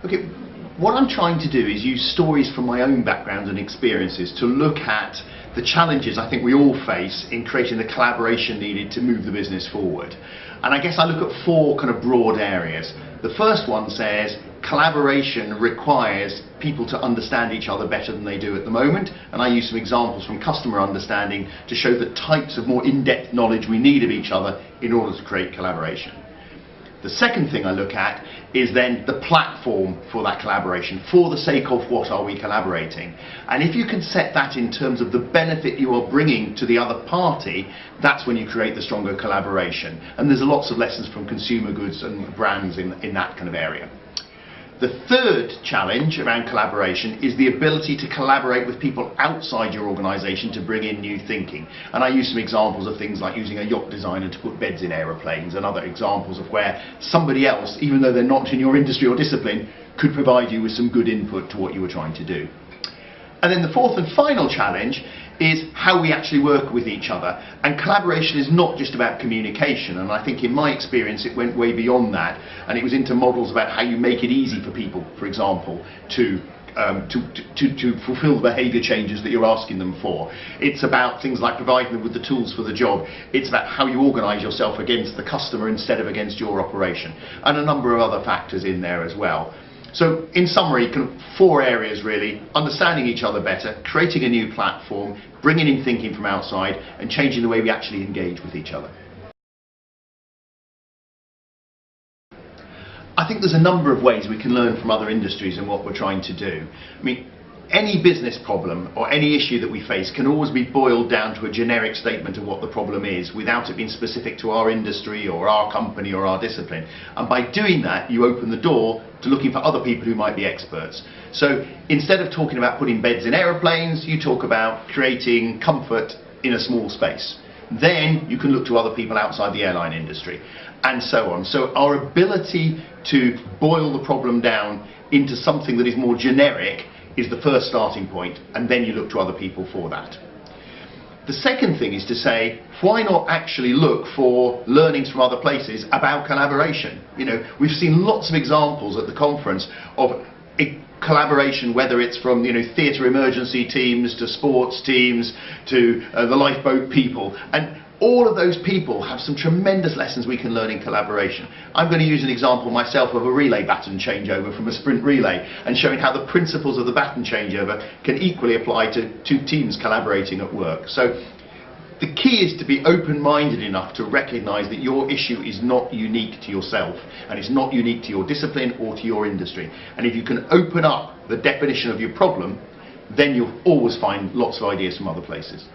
Okay, what I'm trying to do is use stories from my own background and experiences to look at the challenges I think we all face in creating the collaboration needed to move the business forward. And I guess I look at four kind of broad areas. The first one says collaboration requires people to understand each other better than they do at the moment, and I use some examples from customer understanding to show the types of more in-depth knowledge we need of each other in order to create collaboration. The second thing I look at is then the platform for that collaboration. For the sake of what are we collaborating? And if you can set that in terms of the benefit you are bringing to the other party, that's when you create the stronger collaboration. And there's lots of lessons from consumer goods and brands in that kind of area. The third challenge around collaboration is the ability to collaborate with people outside your organisation to bring in new thinking. And I use some examples of things like using a yacht designer to put beds in aeroplanes, and other examples of where somebody else, even though they're not in your industry or discipline, could provide you with some good input to what you were trying to do. And then the fourth and final challenge is how we actually work with each other. And collaboration is not just about communication, and I think in my experience it went way beyond that, and it was into models about how you make it easy for people, for example, to fulfill the behaviour changes that you're asking them for. It's about things like providing them with the tools for the job. It's about how you organise yourself against the customer instead of against your operation, and a number of other factors in there as well. So in summary, kind of four areas really: understanding each other better, creating a new platform, bringing in thinking from outside, and changing the way we actually engage with each other. I think there's a number of ways we can learn from other industries and what we're trying to do. I mean, any business problem or any issue that we face can always be boiled down to a generic statement of what the problem is without it being specific to our industry or our company or our discipline. And by doing that, you open the door to looking for other people who might be experts. So instead of talking about putting beds in aeroplanes, you talk about creating comfort in a small space. Then you can look to other people outside the airline industry, and so on. So our ability to boil the problem down into something that is more generic is the first starting point, and then you look to other people for that. The second thing is to say, why not actually look for learnings from other places about collaboration? You know, we've seen lots of examples at the conference of collaboration, whether it's from theatre emergency teams to sports teams to the lifeboat people, and all of those people have some tremendous lessons we can learn in collaboration. I'm going to use an example myself of a relay baton changeover from a sprint relay, and showing how the principles of the baton changeover can equally apply to two teams collaborating at work. So the key is to be open-minded enough to recognise that your issue is not unique to yourself, and it's not unique to your discipline or to your industry. And if you can open up the definition of your problem, then you'll always find lots of ideas from other places.